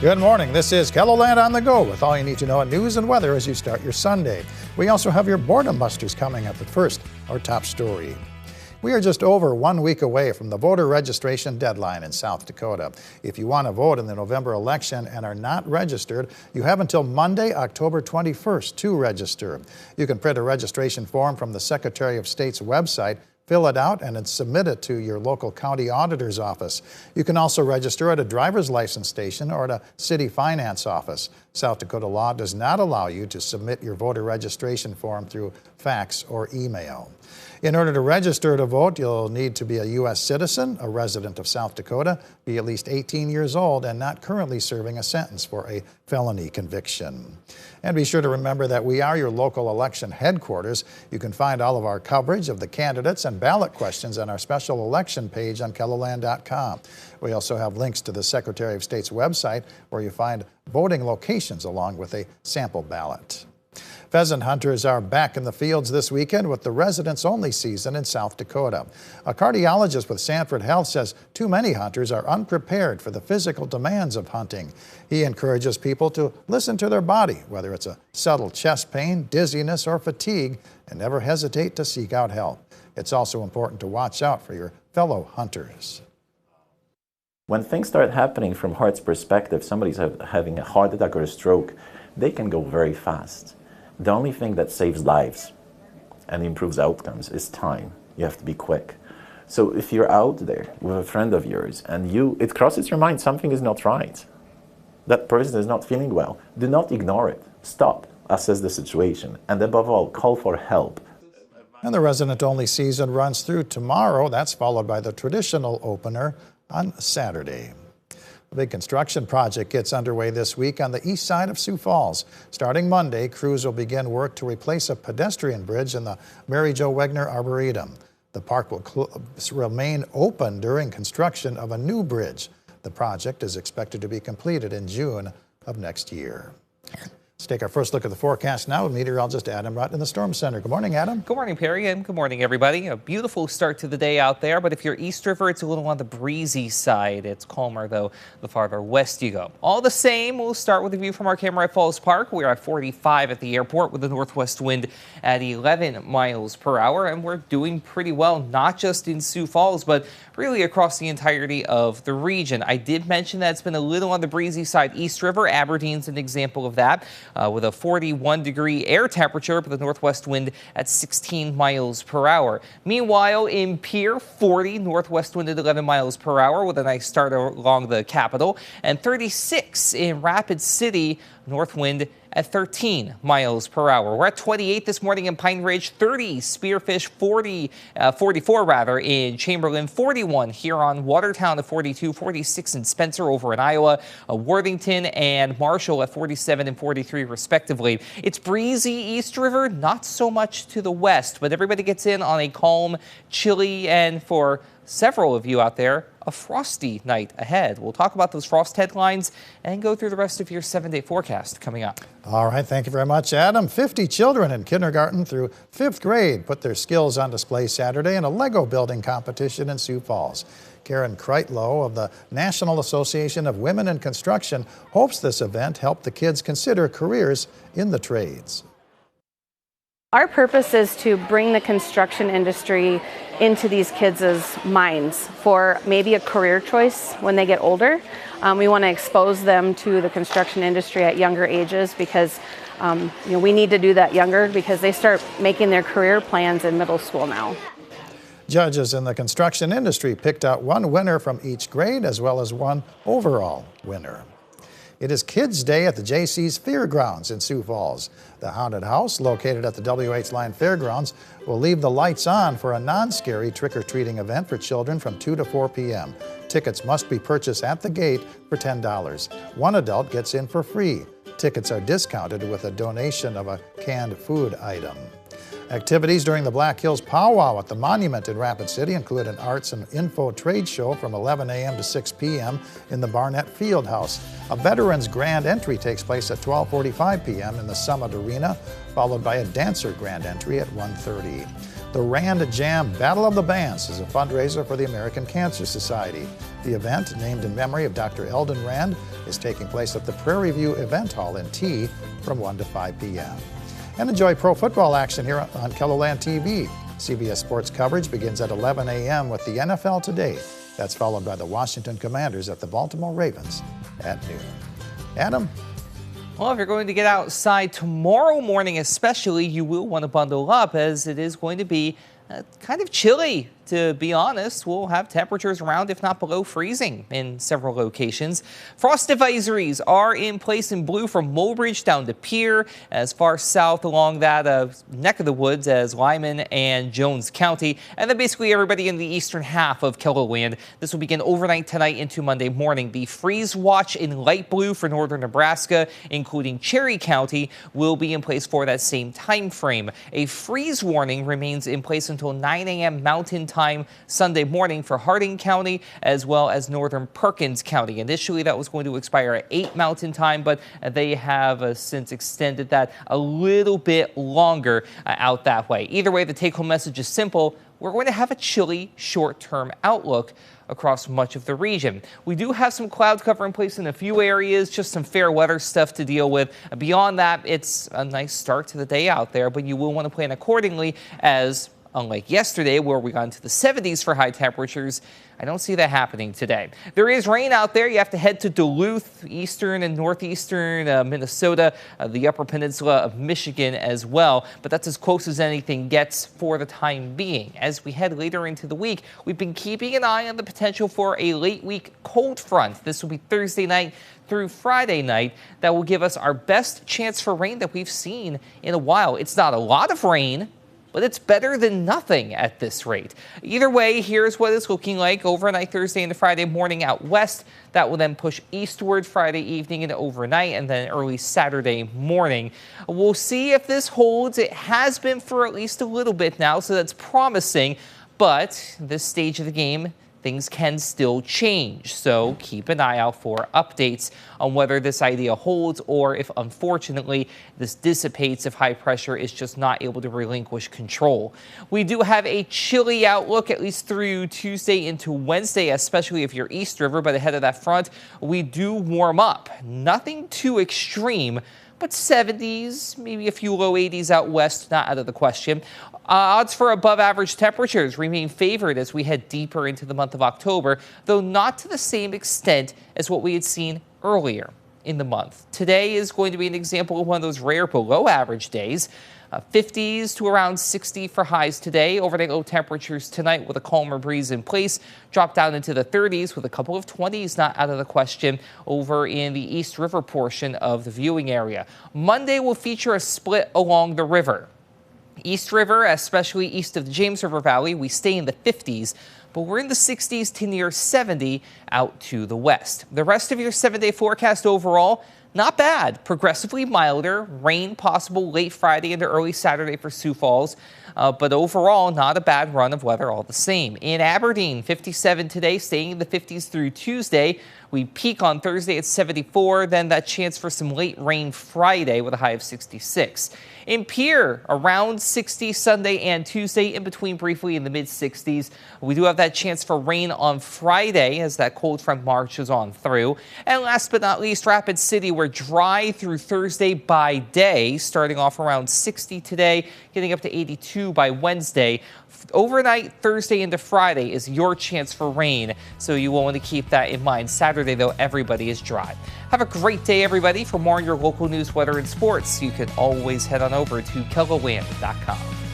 Good morning. This is KELOLAND On The Go with all you need to know in news and weather as you start your Sunday. We also have your boredom busters coming up, but first, our top story. We are just over 1 week away from the voter registration deadline in South Dakota. If you want to vote in the November election and are not registered, you have until Monday, October 21st to register. You can print a registration form from the Secretary of State's website, fill it out, and then submit it to your local county auditor's office. You can also register at a driver's license station or at a city finance office. South Dakota law does not allow you to submit your voter registration form through fax or email. In order to register to vote, you'll need to be a U.S. citizen, a resident of South Dakota, be at least 18 years old, and not currently serving a sentence for a felony conviction. And be sure to remember that we are your local election headquarters. You can find all of our coverage of the candidates and ballot questions on our special election page on KELOLAND.com. We also have links to the Secretary of State's website where you find voting locations along with a sample ballot. Pheasant hunters are back in the fields this weekend with the residents-only season in South Dakota. A cardiologist with Sanford Health says too many hunters are unprepared for the physical demands of hunting. He encourages people to listen to their body, whether it's a subtle chest pain, dizziness, or fatigue, and never hesitate to seek out help. It's also important to watch out for your fellow hunters. When things start happening from heart's perspective, somebody's having a heart attack or a stroke, they can go very fast. The only thing that saves lives and improves outcomes is time. You have to be quick. So if you're out there with a friend of yours and it crosses your mind something is not right, that person is not feeling well, do not ignore it. Stop, assess the situation, and above all, call for help. And the resident-only season runs through tomorrow. That's followed by the traditional opener on Saturday. A big construction project gets underway this week on the east side of Sioux Falls. Starting Monday, crews will begin work to replace a pedestrian bridge in the Mary Jo Wegner Arboretum. The park will remain open during construction of a new bridge. The project is expected to be completed in June of next year. Let's take our first look at the forecast now with meteorologist Adam Rutt in the Storm Center. Good morning, Adam. Good morning, Perry, and good morning, everybody. A beautiful start to the day out there, but if you're East River, it's a little on the breezy side. It's calmer, though, the farther west you go. All the same, we'll start with a view from our camera at Falls Park. We're at 45 at the airport with a northwest wind at 11 miles per hour, and we're doing pretty well, not just in Sioux Falls, but really across the entirety of the region. I did mention that it's been a little on the breezy side. East River, Aberdeen's an example of that. With a 41-degree air temperature, but the northwest wind at 16 miles per hour. Meanwhile, in Pierre, 40, northwest wind at 11 miles per hour with a nice start along the capital, and 36 in Rapid City, north wind at 13 miles per hour. We're at 28 this morning in Pine Ridge, 30 Spearfish, 44 in Chamberlain, 41 here on Watertown at 42, 46 in Spencer over in Iowa, Worthington and Marshall at 47 and 43 respectively. It's breezy East River, not so much to the west, but everybody gets in on a calm, chilly, and for several of you out there, a frosty night ahead. We'll talk about those frost headlines and go through the rest of your 7-day forecast coming up. All right, thank you very much, Adam. 50 children in kindergarten through 5th grade put their skills on display Saturday in a Lego building competition in Sioux Falls. Karen Kreitlow of the National Association of Women in Construction hopes this event helped the kids consider careers in the trades. Our purpose is to bring the construction industry into these kids' minds for maybe a career choice when they get older. We want to expose them to the construction industry at younger ages because we need to do that younger because they start making their career plans in middle school now. Judges in the construction industry picked out one winner from each grade as well as one overall winner. It is Kids Day at the Jaycees Fairgrounds in Sioux Falls. The haunted house, located at the W.H. Line Fairgrounds, will leave the lights on for a non-scary trick-or-treating event for children from 2 to 4 p.m. Tickets must be purchased at the gate for $10. One adult gets in for free. Tickets are discounted with a donation of a canned food item. Activities during the Black Hills Powwow at the Monument in Rapid City include an arts and info trade show from 11 a.m. to 6 p.m. in the Barnett Fieldhouse. A Veterans Grand Entry takes place at 12:45 p.m. in the Summit Arena, followed by a Dancer Grand Entry at 1:30. The Rand Jam Battle of the Bands is a fundraiser for the American Cancer Society. The event, named in memory of Dr. Eldon Rand, is taking place at the Prairie View Event Hall in T from 1 to 5 p.m. And enjoy pro football action here on KELOLAND TV. CBS Sports coverage begins at 11 a.m. with the NFL Today. That's followed by the Washington Commanders at the Baltimore Ravens at noon. Adam? Well, if you're going to get outside tomorrow morning especially, you will want to bundle up as it is going to be kind of chilly. To be honest, we'll have temperatures around, if not below freezing in several locations. Frost advisories are in place in blue from Mulbridge down to Pierre, as far south along that neck of the woods as Lyman and Jones County, and then basically everybody in the eastern half of KELOLAND. This will begin overnight tonight into Monday morning. The freeze watch in light blue for northern Nebraska, including Cherry County, will be in place for that same time frame. A freeze warning remains in place until 9 a.m. Mountain Time Sunday morning for Harding County as well as northern Perkins County. Initially, that was going to expire at 8 Mountain Time, but they have since extended that a little bit longer out that way. Either way, the take-home message is simple. We're going to have a chilly short-term outlook across much of the region. We do have some cloud cover in place in a few areas, just some fair weather stuff to deal with. Beyond that, it's a nice start to the day out there, but you will want to plan accordingly as unlike yesterday, where we got into the 70s for high temperatures, I don't see that happening today. There is rain out there. You have to head to Duluth, eastern and northeastern Minnesota, the upper peninsula of Michigan as well. But that's as close as anything gets for the time being. As we head later into the week, we've been keeping an eye on the potential for a late week cold front. This will be Thursday night through Friday night. That will give us our best chance for rain that we've seen in a while. It's not a lot of rain, but it's better than nothing at this rate. Either way, here's what it's looking like overnight Thursday into Friday morning out west. That will then push eastward Friday evening into overnight and then early Saturday morning. We'll see if this holds. It has been for at least a little bit now, so that's promising. But this stage of the game, things can still change, so keep an eye out for updates on whether this idea holds or if, unfortunately, this dissipates if high pressure is just not able to relinquish control. We do have a chilly outlook at least through Tuesday into Wednesday, especially if you're East River, but ahead of that front, we do warm up. Nothing too extreme, but 70s, maybe a few low 80s out west, not out of the question. Odds for above average temperatures remain favored as we head deeper into the month of October, though not to the same extent as what we had seen earlier in the month. Today is going to be an example of one of those rare below average days. 50s to around 60 for highs today. Overnight low temperatures tonight with a calmer breeze in place. Drop down into the 30s with a couple of 20s not out of the question over in the East River portion of the viewing area. Monday will feature a split along the river. East River, especially east of the James River Valley, we stay in the 50s, but we're in the 60s to near 70 out to the west. The rest of your 7-day forecast overall, not bad. Progressively milder. Rain possible late Friday into early Saturday for Sioux Falls. But overall, not a bad run of weather all the same. In Aberdeen, 57 today, staying in the 50s through Tuesday. We peak on Thursday at 74, then that chance for some late rain Friday with a high of 66. In Pierre, around 60 Sunday and Tuesday, in between briefly in the mid-60s. We do have that chance for rain on Friday as that cold front marches on through. And last but not least, Rapid City, we're dry through Thursday by day, starting off around 60 today, getting up to 82 by Wednesday. Overnight Thursday into Friday is your chance for rain, so you will want to keep that in mind. Saturday, though, everybody is dry. Have a great day, everybody. For more on your local news, weather, and sports, you can always head on over to KELOLAND.com.